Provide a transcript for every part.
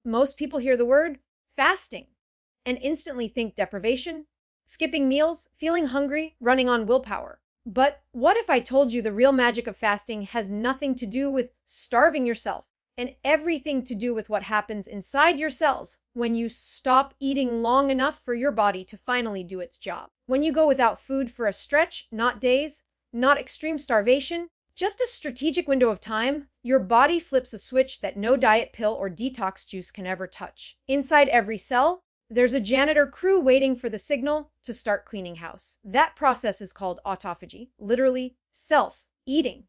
Most people hear the word fasting and instantly think deprivation, skipping meals, feeling hungry, running on willpower. But what if I told you the real magic of fasting has nothing to do with starving yourself and everything to do with what happens inside your cells when you stop eating long enough for your body to finally do its job? When you go without food for a stretch, not days, not extreme starvation, just a strategic window of time, your body flips a switch that no diet pill or detox juice can ever touch. Inside every cell, there's a janitor crew waiting for the signal to start cleaning house. That process is called autophagy, literally self-eating.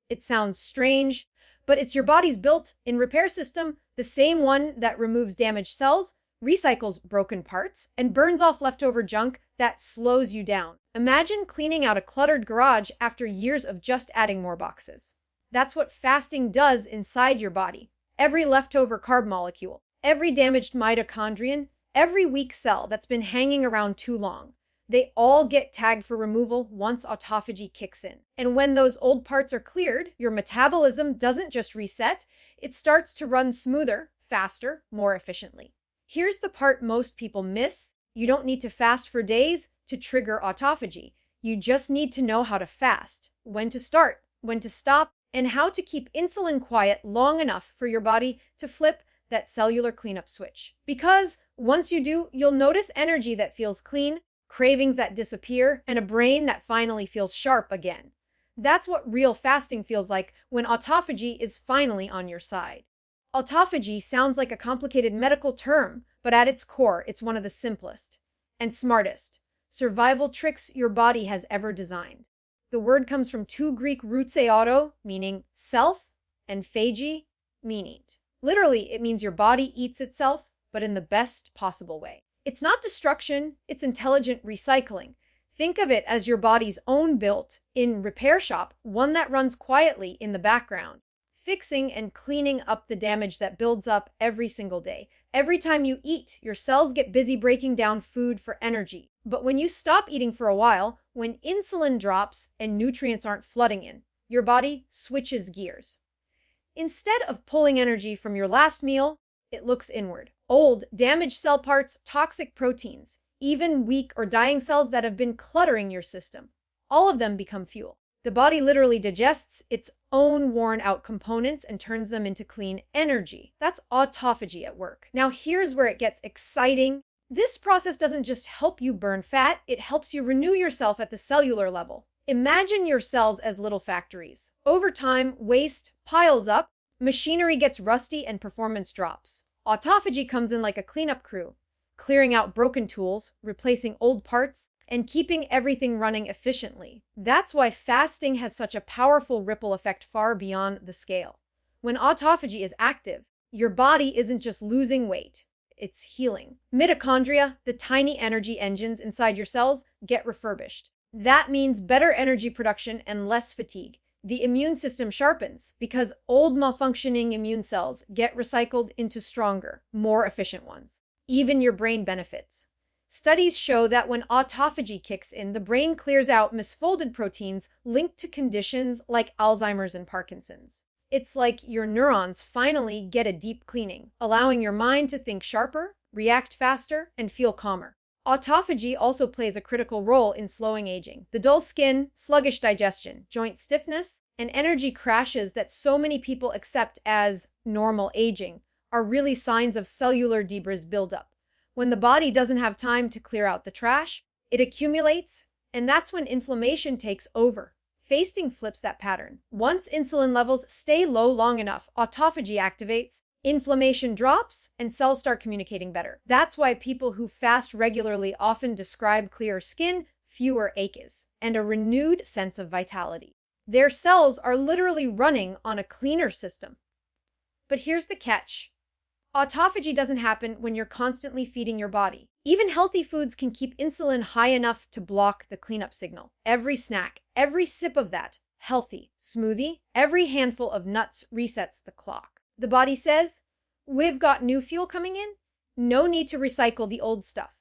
It sounds strange, but it's your body's built-in repair system, the same one that removes damaged cells, recycles broken parts, and burns off leftover junk that slows you down. Imagine cleaning out a cluttered garage after years of just adding more boxes. That's what fasting does inside your body. Every leftover carb molecule, every damaged mitochondrion, every weak cell that's been hanging around too long, they all get tagged for removal once autophagy kicks in. And when those old parts are cleared, your metabolism doesn't just reset, it starts to run smoother, faster, more efficiently. Here's the part most people miss. You don't need to fast for days to trigger autophagy. You just need to know how to fast, when to start, when to stop, and how to keep insulin quiet long enough for your body to flip that cellular cleanup switch. Because once you do, you'll notice energy that feels clean, cravings that disappear, and a brain that finally feels sharp again. That's what real fasting feels like when autophagy is finally on your side. Autophagy sounds like a complicated medical term, but at its core, it's one of the simplest and smartest survival tricks your body has ever designed. The word comes from two Greek roots, auto, meaning self, and phagy, meaning eat. Literally, it means your body eats itself, but in the best possible way. It's not destruction, it's intelligent recycling. Think of it as your body's own built-in repair shop, one that runs quietly in the background, fixing and cleaning up the damage that builds up every single day. Every time you eat, your cells get busy breaking down food for energy. But when you stop eating for a while, when insulin drops and nutrients aren't flooding in, your body switches gears. Instead of pulling energy from your last meal, it looks inward. Old, damaged cell parts, toxic proteins, even weak or dying cells that have been cluttering your system. All of them become fuel. The body literally digests its own worn-out components and turns them into clean energy. That's autophagy at work. Now here's where it gets exciting. This process doesn't just help you burn fat, it helps you renew yourself at the cellular level. Imagine your cells as little factories. Over time, waste piles up, machinery gets rusty, and performance drops. Autophagy comes in like a cleanup crew, clearing out broken tools, replacing old parts, and keeping everything running efficiently. That's why fasting has such a powerful ripple effect far beyond the scale. When autophagy is active, your body isn't just losing weight, it's healing. Mitochondria, the tiny energy engines inside your cells, get refurbished. That means better energy production and less fatigue. The immune system sharpens because old malfunctioning immune cells get recycled into stronger, more efficient ones. Even your brain benefits. Studies show that when autophagy kicks in, the brain clears out misfolded proteins linked to conditions like Alzheimer's and Parkinson's. It's like your neurons finally get a deep cleaning, allowing your mind to think sharper, react faster, and feel calmer. Autophagy also plays a critical role in slowing aging. The dull skin, sluggish digestion, joint stiffness, and energy crashes that so many people accept as normal aging are really signs of cellular debris buildup. When the body doesn't have time to clear out the trash, it accumulates, and that's when inflammation takes over. Fasting flips that pattern. Once insulin levels stay low long enough, autophagy activates, inflammation drops, and cells start communicating better. That's why people who fast regularly often describe clearer skin, fewer aches, and a renewed sense of vitality. Their cells are literally running on a cleaner system. But here's the catch. Autophagy doesn't happen when you're constantly feeding your body. Even healthy foods can keep insulin high enough to block the cleanup signal. Every snack, every sip of that healthy smoothie, every handful of nuts resets the clock. The body says, we've got new fuel coming in, no need to recycle the old stuff.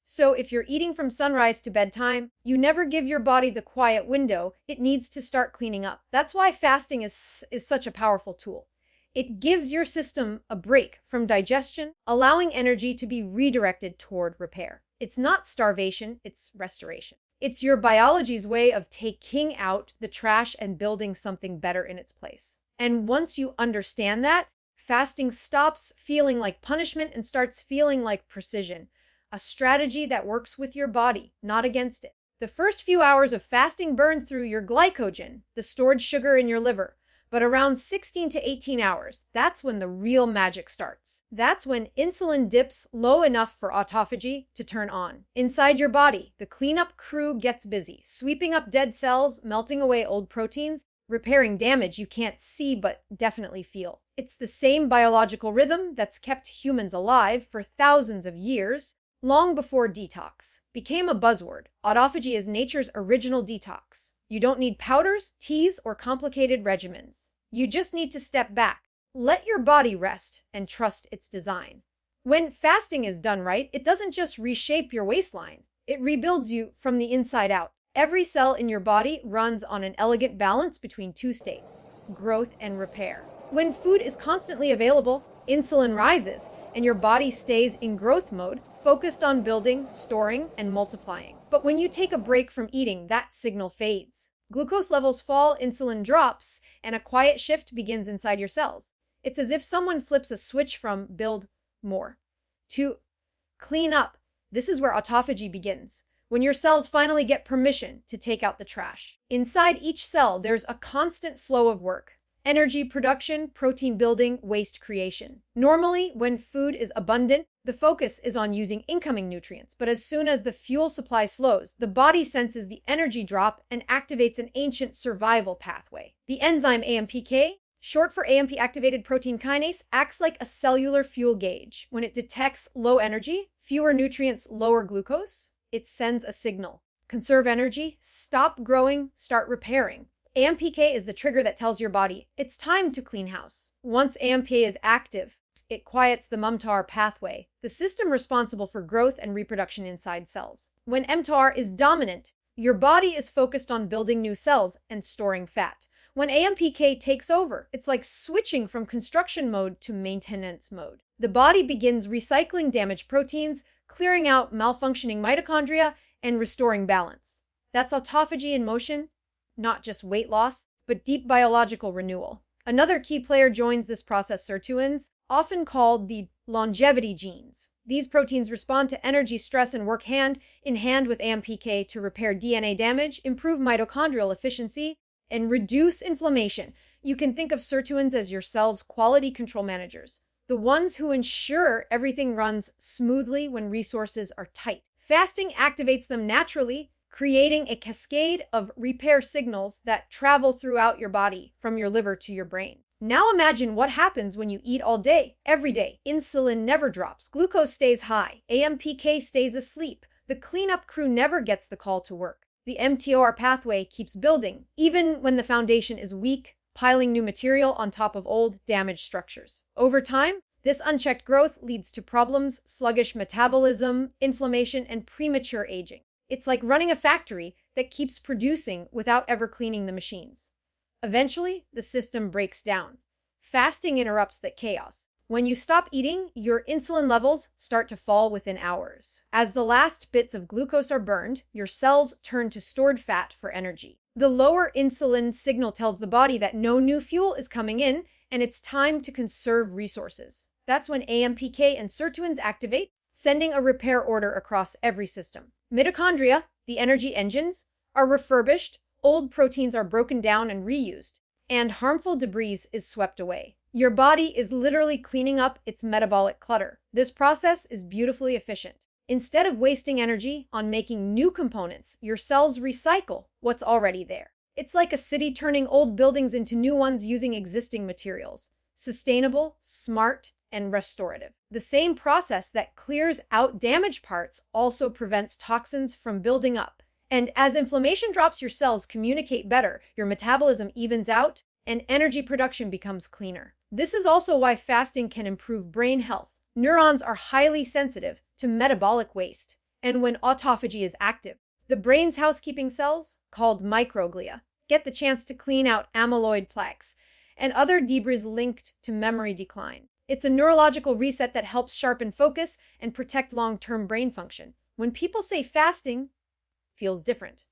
So if you're eating from sunrise to bedtime, you never give your body the quiet window it needs to start cleaning up. That's why fasting is such a powerful tool. It gives your system a break from digestion, allowing energy to be redirected toward repair. It's not starvation, it's restoration. It's your biology's way of taking out the trash and building something better in its place. And once you understand that, fasting stops feeling like punishment and starts feeling like precision, a strategy that works with your body, not against it. The first few hours of fasting burn through your glycogen, the stored sugar in your liver. But around 16 to 18 hours, that's when the real magic starts. That's when insulin dips low enough for autophagy to turn on. Inside your body, the cleanup crew gets busy, sweeping up dead cells, melting away old proteins, repairing damage you can't see but definitely feel. It's the same biological rhythm that's kept humans alive for thousands of years, long before detox became a buzzword. Autophagy is nature's original detox. You don't need powders, teas, or complicated regimens. You just need to step back, let your body rest, and trust its design. When fasting is done right, it doesn't just reshape your waistline. It rebuilds you from the inside out. Every cell in your body runs on an elegant balance between two states, growth and repair. When food is constantly available, insulin rises, and your body stays in growth mode, focused on building, storing, and multiplying. But when you take a break from eating, that signal fades. Glucose levels fall, insulin drops, and a quiet shift begins inside your cells. It's as if someone flips a switch from build more to clean up. This is where autophagy begins, when your cells finally get permission to take out the trash. Inside each cell, there's a constant flow of work. Energy production, protein building, waste creation. Normally, when food is abundant, the focus is on using incoming nutrients. But as soon as the fuel supply slows, the body senses the energy drop and activates an ancient survival pathway. The enzyme AMPK, short for AMP-activated protein kinase, acts like a cellular fuel gauge. When it detects low energy, fewer nutrients, lower glucose, it sends a signal. Conserve energy, stop growing, start repairing. AMPK is the trigger that tells your body, it's time to clean house. Once AMPK is active, it quiets the mTOR pathway, the system responsible for growth and reproduction inside cells. When mTOR is dominant, your body is focused on building new cells and storing fat. When AMPK takes over, it's like switching from construction mode to maintenance mode. The body begins recycling damaged proteins, clearing out malfunctioning mitochondria, and restoring balance. That's autophagy in motion. Not just weight loss, but deep biological renewal. Another key player joins this process, sirtuins, often called the longevity genes. These proteins respond to energy, stress, and work hand in hand with AMPK to repair DNA damage, improve mitochondrial efficiency, and reduce inflammation. You can think of sirtuins as your cell's quality control managers, the ones who ensure everything runs smoothly when resources are tight. Fasting activates them naturally, creating a cascade of repair signals that travel throughout your body, from your liver to your brain. Now imagine what happens when you eat all day, every day. Insulin never drops, glucose stays high, AMPK stays asleep. The cleanup crew never gets the call to work. The mTOR pathway keeps building, even when the foundation is weak, piling new material on top of old, damaged structures. Over time, this unchecked growth leads to problems, sluggish metabolism, inflammation, and premature aging. It's like running a factory that keeps producing without ever cleaning the machines. Eventually, the system breaks down. Fasting interrupts that chaos. When you stop eating, your insulin levels start to fall within hours. As the last bits of glucose are burned, your cells turn to stored fat for energy. The lower insulin signal tells the body that no new fuel is coming in, and it's time to conserve resources. That's when AMPK and sirtuins activate, sending a repair order across every system. Mitochondria, the energy engines, are refurbished, old proteins are broken down and reused, and harmful debris is swept away. Your body is literally cleaning up its metabolic clutter. This process is beautifully efficient. Instead of wasting energy on making new components, your cells recycle what's already there. It's like a city turning old buildings into new ones using existing materials. Sustainable, smart, and restorative. The same process that clears out damaged parts also prevents toxins from building up. And as inflammation drops, your cells communicate better, your metabolism evens out, and energy production becomes cleaner. This is also why fasting can improve brain health. Neurons are highly sensitive to metabolic waste, and when autophagy is active, the brain's housekeeping cells, called microglia, get the chance to clean out amyloid plaques and other debris linked to memory decline. It's a neurological reset that helps sharpen focus and protect long-term brain function. When people say fasting feels different,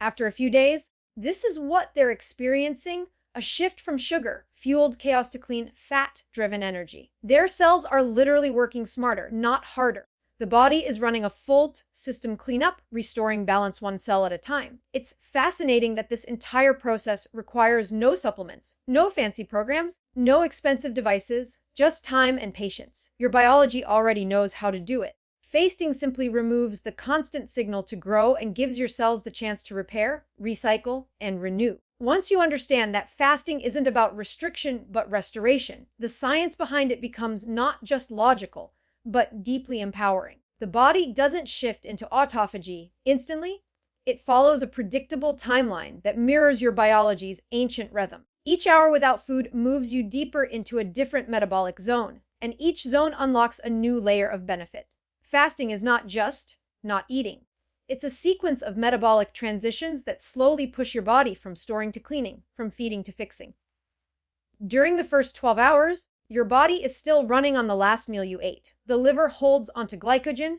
after a few days, this is what they're experiencing: a shift from sugar-fueled chaos to clean, fat-driven energy. Their cells are literally working smarter, not harder. The body is running a full system cleanup, restoring balance one cell at a time. It's fascinating that this entire process requires no supplements, no fancy programs, no expensive devices, just time and patience. Your biology already knows how to do it. Fasting simply removes the constant signal to grow and gives your cells the chance to repair, recycle, and renew. Once you understand that fasting isn't about restriction but restoration, the science behind it becomes not just logical, but deeply empowering. The body doesn't shift into autophagy instantly. It follows a predictable timeline that mirrors your biology's ancient rhythm. Each hour without food moves you deeper into a different metabolic zone, and each zone unlocks a new layer of benefit. Fasting is not just not eating. It's a sequence of metabolic transitions that slowly push your body from storing to cleaning, from feeding to fixing. During the first 12 hours, your body is still running on the last meal you ate. The liver holds onto glycogen,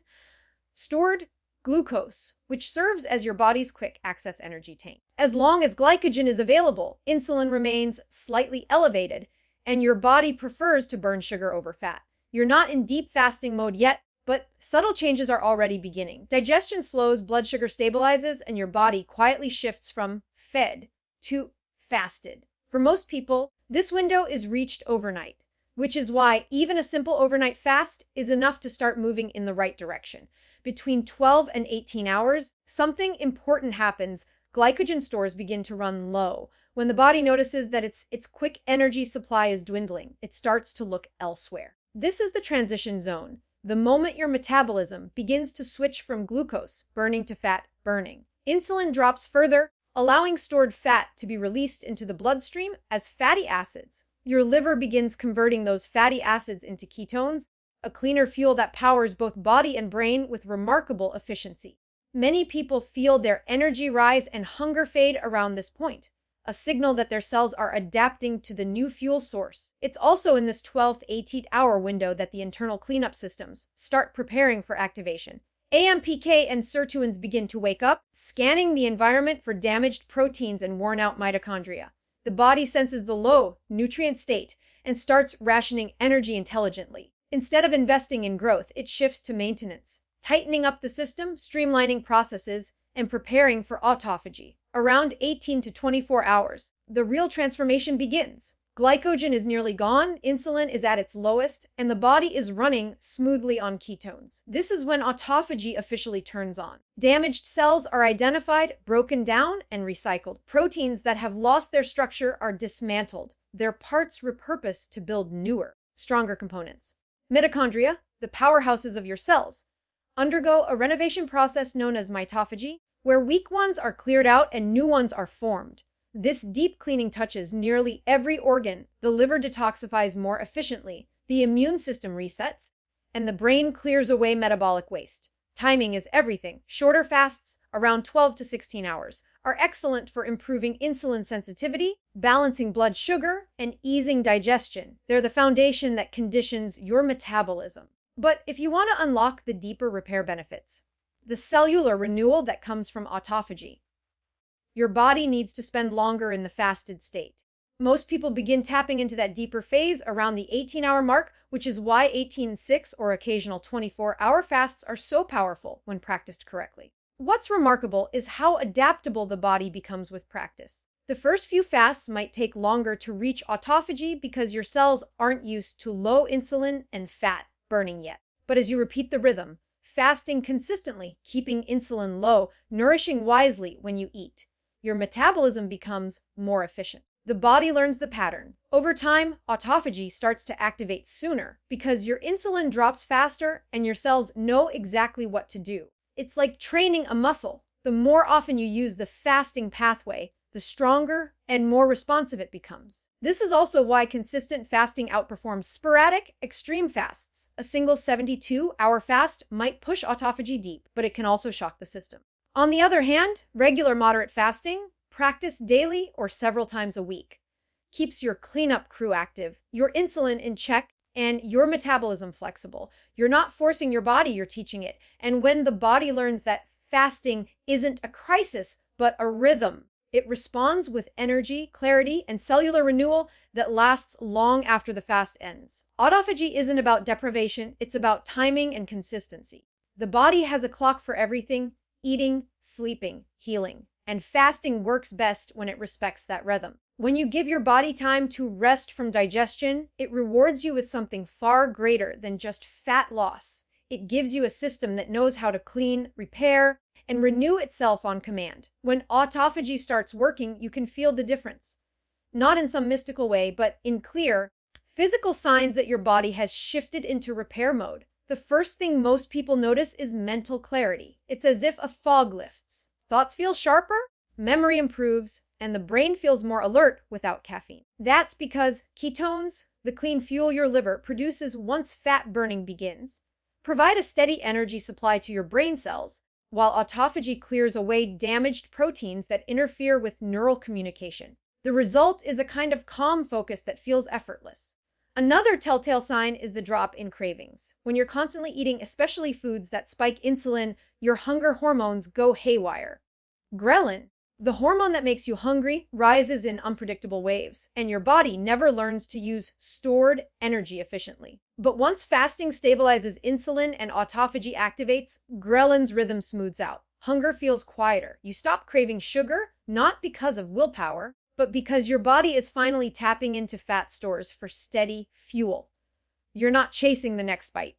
stored glucose, which serves as your body's quick access energy tank. As long as glycogen is available, insulin remains slightly elevated, and your body prefers to burn sugar over fat. You're not in deep fasting mode yet, but subtle changes are already beginning. Digestion slows, blood sugar stabilizes, and your body quietly shifts from fed to fasted. For most people, this window is reached overnight, which is why even a simple overnight fast is enough to start moving in the right direction. Between 12 and 18 hours, something important happens. Glycogen stores begin to run low. When the body notices that its quick energy supply is dwindling, it starts to look elsewhere. This is the transition zone, the moment your metabolism begins to switch from glucose burning to fat burning. Insulin drops further, allowing stored fat to be released into the bloodstream as fatty acids. Your liver begins converting those fatty acids into ketones, a cleaner fuel that powers both body and brain with remarkable efficiency. Many people feel their energy rise and hunger fade around this point, a signal that their cells are adapting to the new fuel source. It's also in this 12th 18-hour window that the internal cleanup systems start preparing for activation. AMPK and sirtuins begin to wake up, scanning the environment for damaged proteins and worn-out mitochondria. The body senses the low nutrient state and starts rationing energy intelligently. Instead of investing in growth, it shifts to maintenance, tightening up the system, streamlining processes, and preparing for autophagy. Around 18 to 24 hours, the real transformation begins. Glycogen is nearly gone, insulin is at its lowest, and the body is running smoothly on ketones. This is when autophagy officially turns on. Damaged cells are identified, broken down, and recycled. Proteins that have lost their structure are dismantled, their parts repurposed to build newer, stronger components. Mitochondria, the powerhouses of your cells, undergo a renovation process known as mitophagy, where weak ones are cleared out and new ones are formed. This deep cleaning touches nearly every organ. The liver detoxifies more efficiently, the immune system resets, and the brain clears away metabolic waste. Timing is everything. Shorter fasts, around 12 to 16 hours, are excellent for improving insulin sensitivity, balancing blood sugar, and easing digestion. They're the foundation that conditions your metabolism. But if you want to unlock the deeper repair benefits, the cellular renewal that comes from autophagy, your body needs to spend longer in the fasted state. Most people begin tapping into that deeper phase around the 18-hour mark, which is why 18-6 or occasional 24-hour fasts are so powerful when practiced correctly. What's remarkable is how adaptable the body becomes with practice. The first few fasts might take longer to reach autophagy because your cells aren't used to low insulin and fat burning yet. But as you repeat the rhythm, fasting consistently, keeping insulin low, nourishing wisely when you eat, your metabolism becomes more efficient. The body learns the pattern. Over time, autophagy starts to activate sooner because your insulin drops faster and your cells know exactly what to do. It's like training a muscle. The more often you use the fasting pathway, the stronger and more responsive it becomes. This is also why consistent fasting outperforms sporadic, extreme fasts. A single 72-hour fast might push autophagy deep, but it can also shock the system. On the other hand, regular moderate fasting, practice daily or several times a week, keeps your cleanup crew active, your insulin in check, and your metabolism flexible. You're not forcing your body, you're teaching it. And when the body learns that fasting isn't a crisis, but a rhythm, it responds with energy, clarity, and cellular renewal that lasts long after the fast ends. Autophagy isn't about deprivation, it's about timing and consistency. The body has a clock for everything: eating, sleeping, healing. And fasting works best when it respects that rhythm. When you give your body time to rest from digestion, it rewards you with something far greater than just fat loss. It gives you a system that knows how to clean, repair, and renew itself on command. When autophagy starts working, you can feel the difference. Not in some mystical way, but in clear, physical signs that your body has shifted into repair mode. The first thing most people notice is mental clarity. It's as if a fog lifts. Thoughts feel sharper, memory improves, and the brain feels more alert without caffeine. That's because ketones, the clean fuel your liver produces once fat burning begins, provide a steady energy supply to your brain cells, while autophagy clears away damaged proteins that interfere with neural communication. The result is a kind of calm focus that feels effortless. Another telltale sign is the drop in cravings. When you're constantly eating, especially foods that spike insulin, your hunger hormones go haywire. Ghrelin, the hormone that makes you hungry, rises in unpredictable waves, and your body never learns to use stored energy efficiently. But once fasting stabilizes insulin and autophagy activates, ghrelin's rhythm smooths out. Hunger feels quieter. You stop craving sugar, not because of willpower, but because your body is finally tapping into fat stores for steady fuel. You're not chasing the next bite.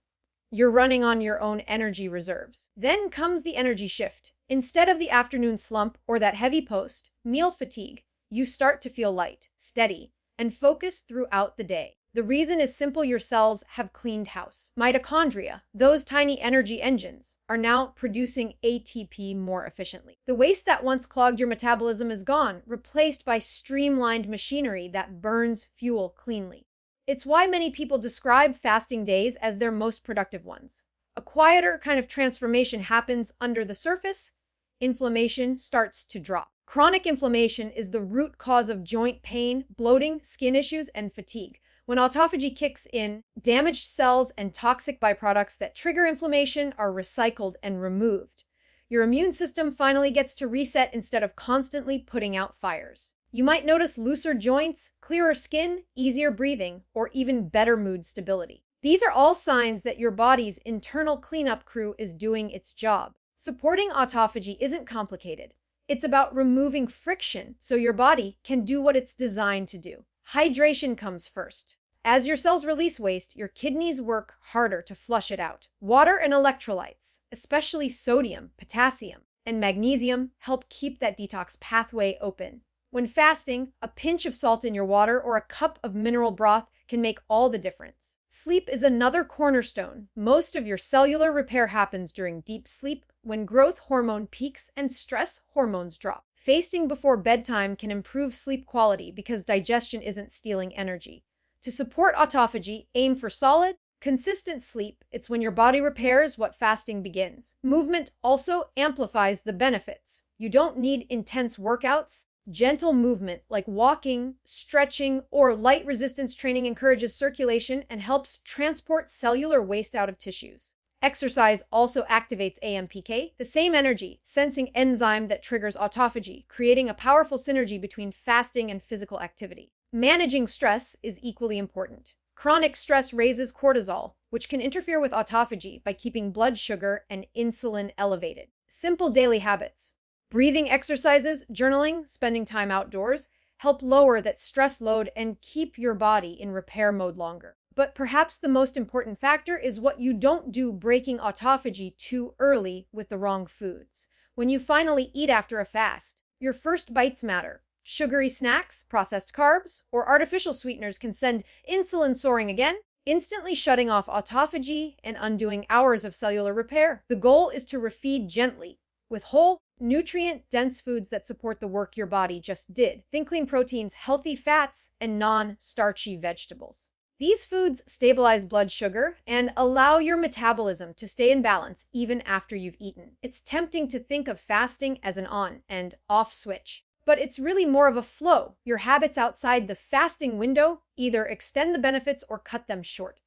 You're running on your own energy reserves. Then comes the energy shift. Instead of the afternoon slump or that heavy post-meal fatigue, you start to feel light, steady, and focused throughout the day. The reason is simple: your cells have cleaned house. Mitochondria, those tiny energy engines, are now producing ATP more efficiently. The waste that once clogged your metabolism is gone, replaced by streamlined machinery that burns fuel cleanly. It's why many people describe fasting days as their most productive ones. A quieter kind of transformation happens under the surface. Inflammation starts to drop. Chronic inflammation is the root cause of joint pain, bloating, skin issues, and fatigue. When autophagy kicks in, damaged cells and toxic byproducts that trigger inflammation are recycled and removed. Your immune system finally gets to reset instead of constantly putting out fires. You might notice looser joints, clearer skin, easier breathing, or even better mood stability. These are all signs that your body's internal cleanup crew is doing its job. Supporting autophagy isn't complicated. It's about removing friction so your body can do what it's designed to do. Hydration comes first. As your cells release waste, your kidneys work harder to flush it out. Water and electrolytes, especially sodium, potassium, and magnesium, help keep that detox pathway open. When fasting, a pinch of salt in your water or a cup of mineral broth can make all the difference. Sleep is another cornerstone. Most of your cellular repair happens during deep sleep, when growth hormone peaks and stress hormones drop. Fasting before bedtime can improve sleep quality because digestion isn't stealing energy. To support autophagy, aim for solid, consistent sleep. It's when your body repairs what fasting begins. Movement also amplifies the benefits. You don't need intense workouts. Gentle movement like walking, stretching, or light resistance training encourages circulation and helps transport cellular waste out of tissues. Exercise also activates AMPK, the same energy sensing enzyme that triggers autophagy, creating a powerful synergy between fasting and physical activity. Managing stress is equally important. Chronic stress raises cortisol, which can interfere with autophagy by keeping blood sugar and insulin elevated. Simple daily habits: breathing exercises, journaling, spending time outdoors help lower that stress load and keep your body in repair mode longer. But perhaps the most important factor is what you don't do: breaking autophagy too early with the wrong foods. When you finally eat after a fast, your first bites matter. Sugary snacks, processed carbs, or artificial sweeteners can send insulin soaring again, instantly shutting off autophagy and undoing hours of cellular repair. The goal is to refeed gently with whole, nutrient-dense foods that support the work your body just did. Think lean proteins, healthy fats, and non-starchy vegetables. These foods stabilize blood sugar and allow your metabolism to stay in balance even after you've eaten. It's tempting to think of fasting as an on and off switch, but it's really more of a flow. Your habits outside the fasting window either extend the benefits or cut them short.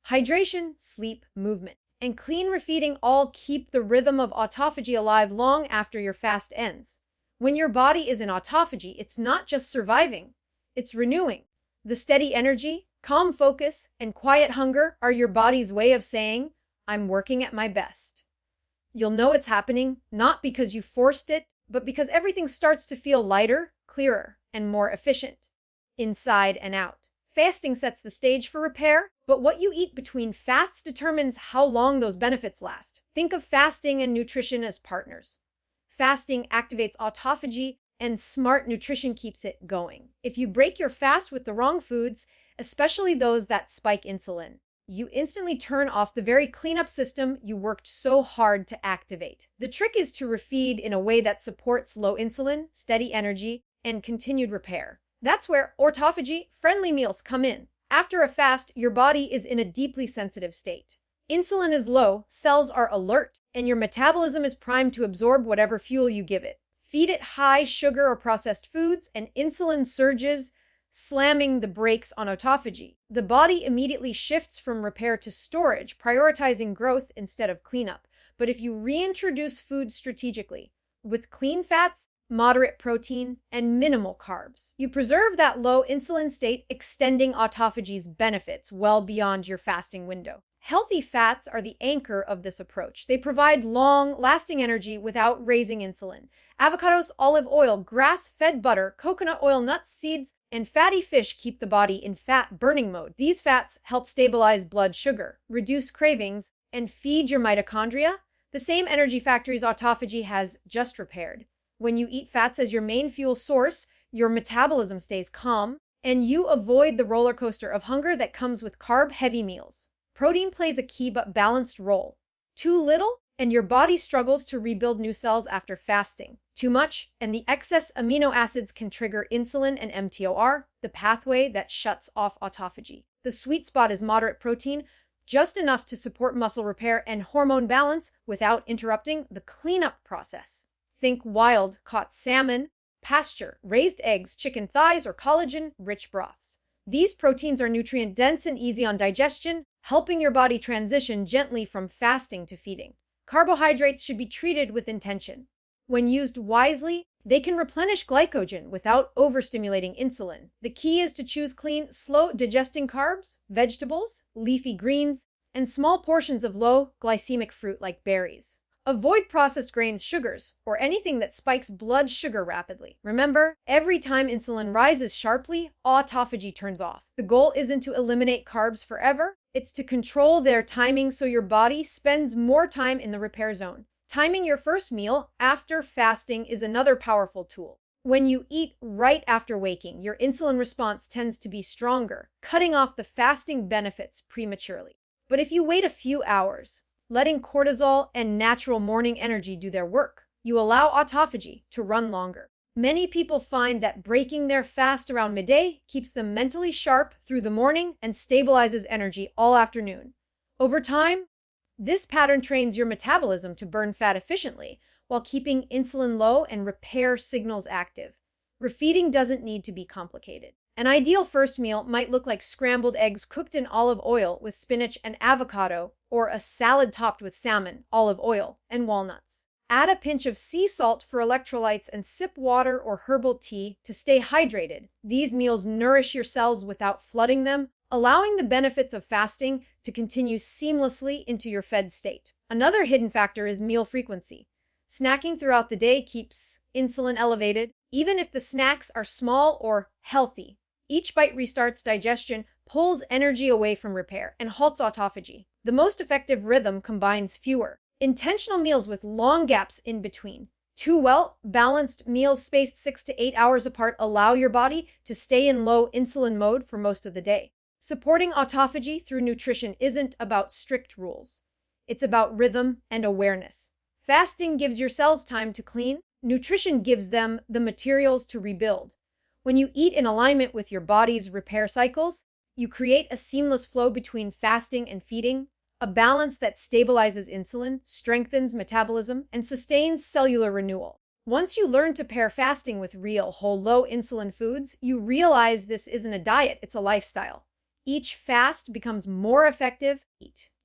Hydration, sleep, movement, and clean refeeding all keep the rhythm of autophagy alive long after your fast ends. When your body is in autophagy, it's not just surviving, it's renewing. The steady energy, calm focus, and quiet hunger are your body's way of saying, I'm working at my best. You'll know it's happening, not because you forced it, but because everything starts to feel lighter, clearer, and more efficient, inside and out. Fasting sets the stage for repair, but what you eat between fasts determines how long those benefits last. Think of fasting and nutrition as partners. Fasting activates autophagy, and smart nutrition keeps it going. If you break your fast with the wrong foods, especially those that spike insulin, you instantly turn off the very cleanup system you worked so hard to activate. The trick is to refeed in a way that supports low insulin, steady energy, and continued repair. That's where autophagy-friendly meals come in. After a fast, your body is in a deeply sensitive state. Insulin is low, cells are alert, and your metabolism is primed to absorb whatever fuel you give it. Feed it high sugar or processed foods, and insulin surges, slamming the brakes on autophagy. The body immediately shifts from repair to storage, prioritizing growth instead of cleanup. But if you reintroduce food strategically, with clean fats, moderate protein, and minimal carbs, you preserve that low insulin state, extending autophagy's benefits well beyond your fasting window. Healthy fats are the anchor of this approach. They provide long-lasting energy without raising insulin. Avocados, olive oil, grass-fed butter, coconut oil, nuts, seeds, and fatty fish keep the body in fat-burning mode. These fats help stabilize blood sugar, reduce cravings, and feed your mitochondria, the same energy factories autophagy has just repaired. When you eat fats as your main fuel source, your metabolism stays calm, and you avoid the roller coaster of hunger that comes with carb-heavy meals. Protein plays a key but balanced role. Too little, and your body struggles to rebuild new cells after fasting. Too much, and the excess amino acids can trigger insulin and mTOR, the pathway that shuts off autophagy. The sweet spot is moderate protein, just enough to support muscle repair and hormone balance without interrupting the cleanup process. Think wild-caught salmon, pasture, raised eggs, chicken thighs, or collagen-rich broths. These proteins are nutrient-dense and easy on digestion, helping your body transition gently from fasting to feeding. Carbohydrates should be treated with intention. When used wisely, they can replenish glycogen without overstimulating insulin. The key is to choose clean, slow-digesting carbs, vegetables, leafy greens, and small portions of low glycemic fruit like berries. Avoid processed grains, sugars, or anything that spikes blood sugar rapidly. Remember, every time insulin rises sharply, autophagy turns off. The goal isn't to eliminate carbs forever, it's to control their timing so your body spends more time in the repair zone. Timing your first meal after fasting is another powerful tool. When you eat right after waking, your insulin response tends to be stronger, cutting off the fasting benefits prematurely. But if you wait a few hours, letting cortisol and natural morning energy do their work, you allow autophagy to run longer. Many people find that breaking their fast around midday keeps them mentally sharp through the morning and stabilizes energy all afternoon. Over time, this pattern trains your metabolism to burn fat efficiently while keeping insulin low and repair signals active. Refeeding doesn't need to be complicated. An ideal first meal might look like scrambled eggs cooked in olive oil with spinach and avocado, or a salad topped with salmon, olive oil, and walnuts. Add a pinch of sea salt for electrolytes and sip water or herbal tea to stay hydrated. These meals nourish your cells without flooding them, allowing the benefits of fasting to continue seamlessly into your fed state. Another hidden factor is meal frequency. Snacking throughout the day keeps insulin elevated, even if the snacks are small or healthy. Each bite restarts digestion, pulls energy away from repair, and halts autophagy. The most effective rhythm combines fewer, intentional meals with long gaps in between. Two well-balanced meals spaced 6 to 8 hours apart allow your body to stay in low insulin mode for most of the day. Supporting autophagy through nutrition isn't about strict rules. It's about rhythm and awareness. Fasting gives your cells time to clean. Nutrition gives them the materials to rebuild. When you eat in alignment with your body's repair cycles, you create a seamless flow between fasting and feeding, a balance that stabilizes insulin, strengthens metabolism, and sustains cellular renewal. Once you learn to pair fasting with real, whole, low insulin foods, you realize this isn't a diet, it's a lifestyle. Each fast becomes more effective,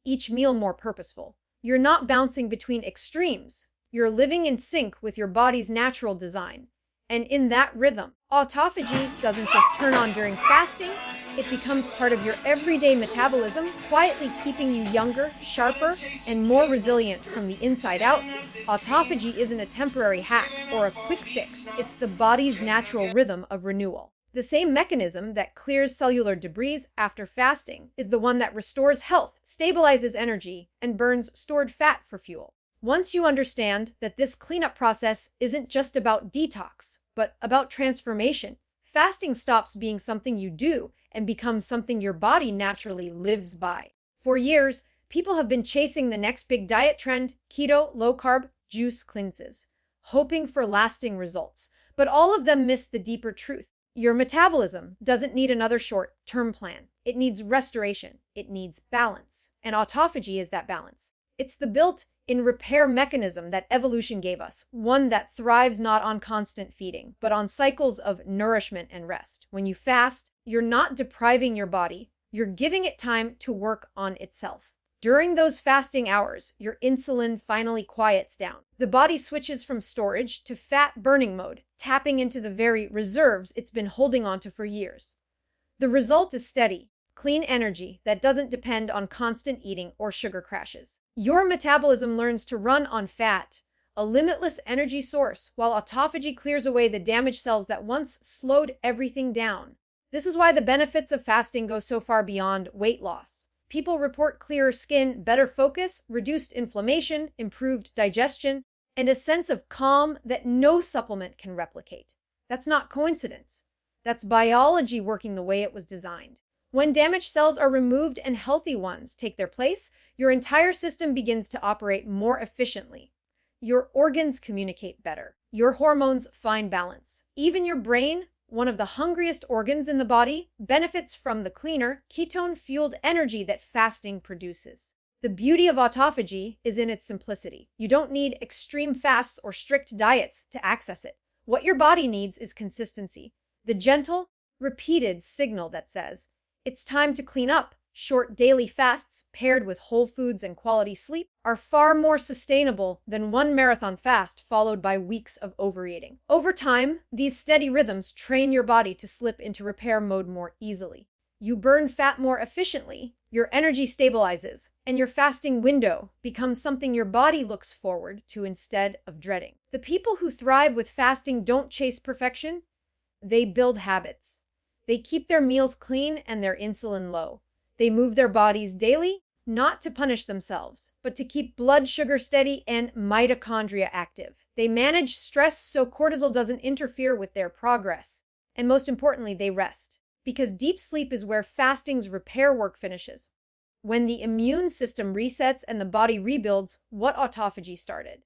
each meal more purposeful. You're not bouncing between extremes. You're living in sync with your body's natural design. And in that rhythm, autophagy doesn't just turn on during fasting, it becomes part of your everyday metabolism, quietly keeping you younger, sharper, and more resilient from the inside out. Autophagy isn't a temporary hack or a quick fix, it's the body's natural rhythm of renewal. The same mechanism that clears cellular debris after fasting is the one that restores health, stabilizes energy, and burns stored fat for fuel. Once you understand that this cleanup process isn't just about detox, but about transformation, fasting stops being something you do and becomes something your body naturally lives by. For years, people have been chasing the next big diet trend, keto, low-carb, juice cleanses, hoping for lasting results. But all of them miss the deeper truth. Your metabolism doesn't need another short-term plan. It needs restoration. It needs balance. And autophagy is that balance. It's the built-in repair mechanism that evolution gave us, one that thrives not on constant feeding, but on cycles of nourishment and rest. When you fast, you're not depriving your body, you're giving it time to work on itself. During those fasting hours, your insulin finally quiets down. The body switches from storage to fat burning mode, tapping into the very reserves it's been holding onto for years. The result is steady, clean energy that doesn't depend on constant eating or sugar crashes. Your metabolism learns to run on fat, a limitless energy source, while autophagy clears away the damaged cells that once slowed everything down. This is why the benefits of fasting go so far beyond weight loss. People report clearer skin, better focus, reduced inflammation, improved digestion, and a sense of calm that no supplement can replicate. That's not coincidence. That's biology working the way it was designed. When damaged cells are removed and healthy ones take their place, your entire system begins to operate more efficiently. Your organs communicate better. Your hormones find balance. Even your brain, one of the hungriest organs in the body, benefits from the cleaner, ketone-fueled energy that fasting produces. The beauty of autophagy is in its simplicity. You don't need extreme fasts or strict diets to access it. What your body needs is consistency. The gentle, repeated signal that says, it's time to clean up. Short daily fasts paired with whole foods and quality sleep are far more sustainable than one marathon fast followed by weeks of overeating. Over time, these steady rhythms train your body to slip into repair mode more easily. You burn fat more efficiently, your energy stabilizes, and your fasting window becomes something your body looks forward to instead of dreading. The people who thrive with fasting don't chase perfection, they build habits. They keep their meals clean and their insulin low. They move their bodies daily, not to punish themselves, but to keep blood sugar steady and mitochondria active. They manage stress so cortisol doesn't interfere with their progress. And most importantly, they rest. Because deep sleep is where fasting's repair work finishes. When the immune system resets and the body rebuilds what autophagy started.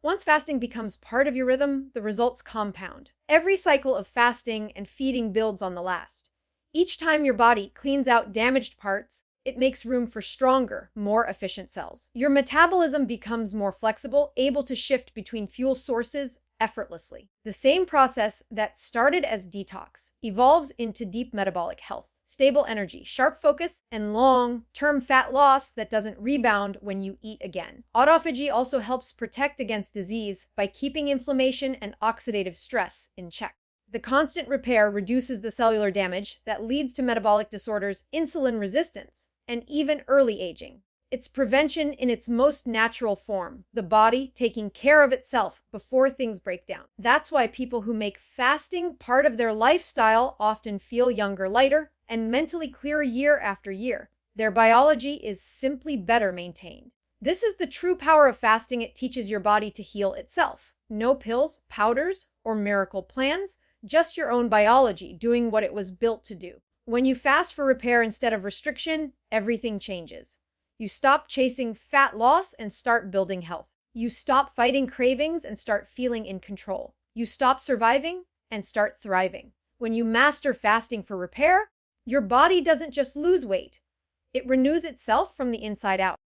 Once fasting becomes part of your rhythm, the results compound. Every cycle of fasting and feeding builds on the last. Each time your body cleans out damaged parts, it makes room for stronger, more efficient cells. Your metabolism becomes more flexible, able to shift between fuel sources effortlessly. The same process that started as detox evolves into deep metabolic health, stable energy, sharp focus, and long-term fat loss that doesn't rebound when you eat again. Autophagy also helps protect against disease by keeping inflammation and oxidative stress in check. The constant repair reduces the cellular damage that leads to metabolic disorders, insulin resistance, and even early aging. It's prevention in its most natural form, the body taking care of itself before things break down. That's why people who make fasting part of their lifestyle often feel younger, lighter, and mentally clearer year after year. Their biology is simply better maintained. This is the true power of fasting. It teaches your body to heal itself. No pills, powders, or miracle plans. Just your own biology doing what it was built to do. When you fast for repair instead of restriction, everything changes. You stop chasing fat loss and start building health. You stop fighting cravings and start feeling in control. You stop surviving and start thriving. When you master fasting for repair, your body doesn't just lose weight. It renews itself from the inside out.